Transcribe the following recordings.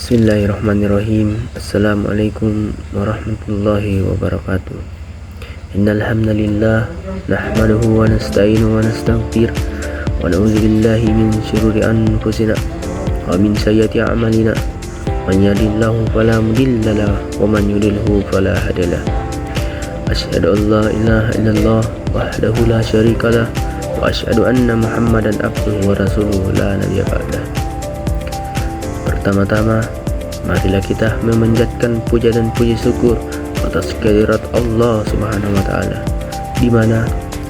Bismillahirrahmanirrahim. Assalamualaikum warahmatullahi wabarakatuh. Innal hamdalillah nahmaduhu wa nasta'inuhu wa nastaghfir wa na'udzu billahi min shururi anfusina wa min sayyiati a'malina. Man yahdihillahu fala mudilla lahu wa man yudlilhu fala hadiya lahu. Asyhadu an la ilaha illallah wahdahu la syarika lah wa asyhadu anna Muhammadan abduhu wa rasuluhu la nabiyya ba'dah. Pertama-tama, marilah kita memanjatkan puja dan puji syukur atas kehadirat Allah Subhanahu wa taala, di mana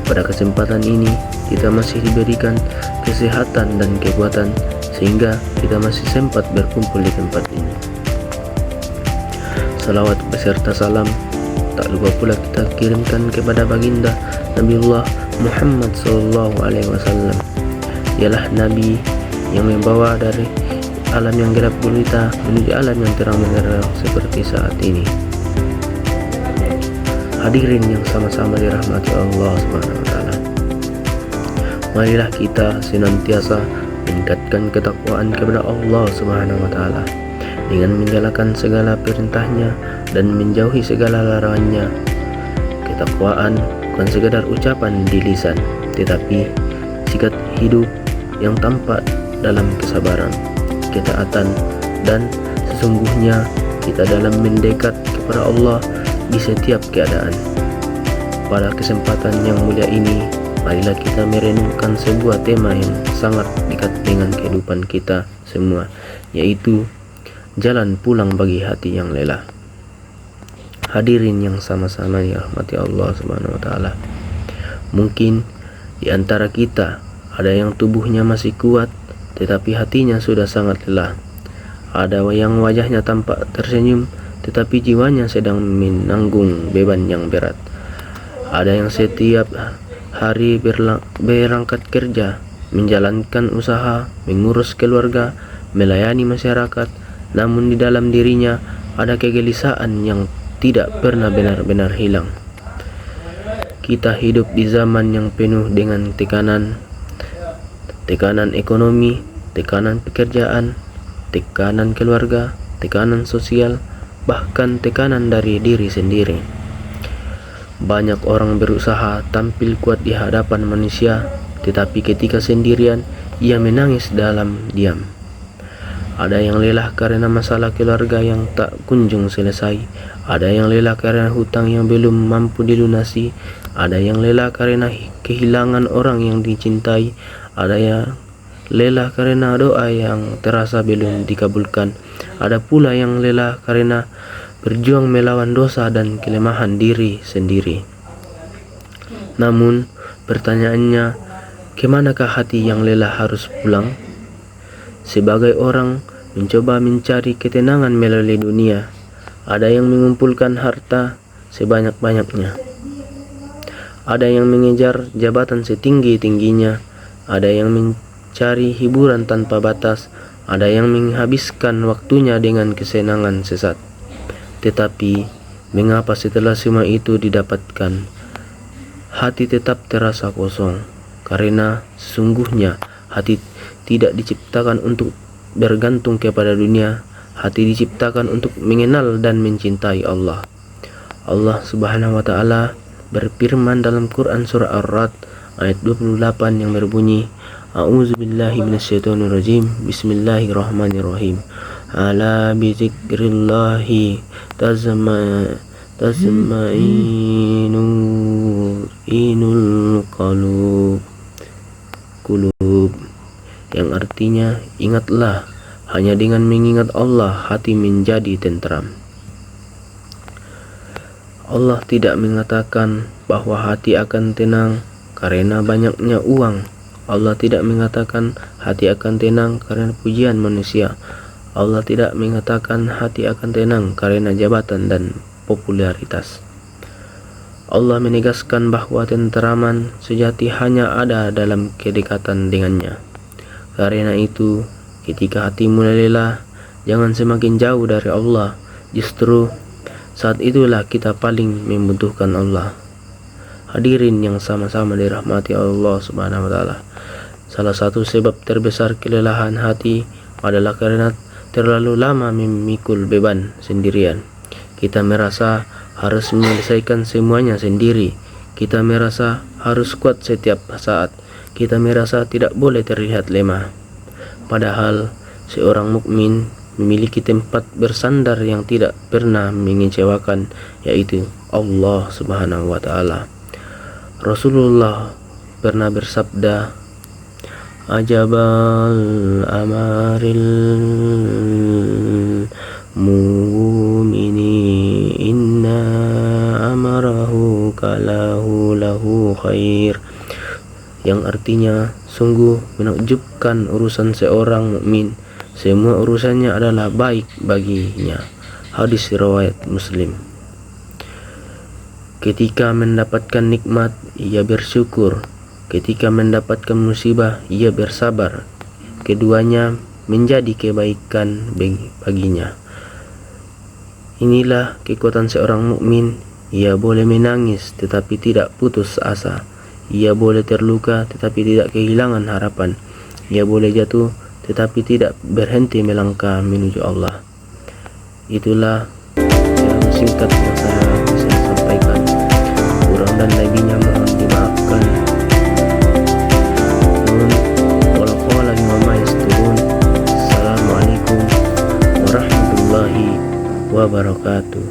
pada kesempatan ini kita masih diberikan kesehatan dan kekuatan sehingga kita masih sempat berkumpul di tempat ini. Salawat beserta salam tak lupa pula kita kirimkan kepada baginda Nabiullah Muhammad SAW. Ialah Nabi yang membawa dari alam yang gelap gulita menuju alam yang terang benderang seperti saat ini. Hadirin yang sama-sama dirahmati Allah Subhanahu wa taala. Marilah kita senantiasa meningkatkan ketakwaan kepada Allah Subhanahu wa taala dengan menjalankan segala perintahnya dan menjauhi segala larangannya. Ketakwaan bukan sekadar ucapan di lisan, tetapi sikap hidup yang tampak dalam kesabaran, ketaatan, dan sesungguhnya kita dalam mendekat kepada Allah di setiap keadaan. Pada kesempatan yang mulia ini, marilah kita merenungkan sebuah tema yang sangat dekat dengan kehidupan kita semua, yaitu jalan pulang bagi hati yang lelah. Hadirin yang sama-sama dirahmati Allah Subhanahu wa taala. Mungkin di antara kita ada yang tubuhnya masih kuat tetapi hatinya sudah sangat lelah. Ada yang wajahnya tampak tersenyum tetapi jiwanya sedang menanggung beban yang berat. Ada yang setiap hari berangkat kerja, menjalankan usaha, mengurus keluarga, melayani masyarakat, namun di dalam dirinya ada kegelisahan yang tidak pernah benar-benar hilang. Kita hidup di zaman yang penuh dengan tekanan ekonomi, tekanan pekerjaan, tekanan keluarga, tekanan sosial, bahkan tekanan dari diri sendiri. Banyak orang berusaha tampil kuat di hadapan manusia, tetapi ketika sendirian, ia menangis dalam diam. Ada yang lelah karena masalah keluarga yang tak kunjung selesai. Ada yang lelah karena hutang yang belum mampu dilunasi. Ada yang lelah karena kehilangan orang yang dicintai. Ada yang lelah karena doa yang terasa belum dikabulkan. Ada pula yang lelah karena berjuang melawan dosa dan kelemahan diri sendiri. Namun, pertanyaannya, kemanakah hati yang lelah harus pulang? Sebagai orang mencoba mencari ketenangan melalui dunia, ada yang mengumpulkan harta sebanyak-banyaknya. Ada yang mengejar jabatan setinggi-tingginya. Ada yang mencari hiburan tanpa batas. Ada yang menghabiskan waktunya dengan kesenangan sesat. Tetapi, mengapa setelah semua itu didapatkan, hati tetap terasa kosong? Karena sesungguhnya hati tidak diciptakan untuk bergantung kepada dunia. Hati diciptakan untuk mengenal dan mencintai Allah. Allah Subhanahu wa taala berfirman dalam Quran surah Ar-Ra'd ayat 28 yang berbunyi, A'udzubillahi minasyaitonirrajim. Bismillahirrahmanirrahim. Ala bi dzikrillahi tazmainul qulub, yang artinya ingatlah, hanya dengan mengingat Allah hati menjadi tentram. Allah tidak mengatakan bahwa hati akan tenang karena banyaknya uang. Allah tidak mengatakan hati akan tenang karena pujian manusia. Allah tidak mengatakan hati akan tenang karena jabatan dan popularitas. Allah menegaskan bahwa tenteraman sejati hanya ada dalam kedekatan dengannya. Karena itu, ketika hatimu lelah, jangan semakin jauh dari Allah. Justru saat itulah kita paling membutuhkan Allah. Hadirin yang sama-sama dirahmati Allah Subhanahu wa taala. Salah satu sebab terbesar kelelahan hati adalah karena terlalu lama memikul beban sendirian. Kita merasa harus menyelesaikan semuanya sendiri. Kita merasa harus kuat setiap saat. Kita merasa tidak boleh terlihat lemah. Padahal seorang mukmin memiliki tempat bersandar yang tidak pernah mengecewakan, yaitu Allah Subhanahu wa taala. Rasulullah pernah bersabda, "Ajabal amaril mu'mini inna amarahu kalahu lahu khair," yang artinya sungguh menakjubkan urusan seorang mukmin, semua urusannya adalah baik baginya. Hadis riwayat Muslim. Ketika mendapatkan nikmat, ia bersyukur. Ketika mendapatkan musibah, ia bersabar. Keduanya menjadi kebaikan baginya. Inilah kekuatan seorang mukmin. Ia boleh menangis tetapi tidak putus asa. Ia boleh terluka tetapi tidak kehilangan harapan. Ia boleh jatuh tetapi tidak berhenti melangkah menuju Allah. Itulah yang singkat yang saya bisa sampaikan. Kurang dan lebihnya mohon dimaafkan. Assalamualaikum warahmatullahi wabarakatuh.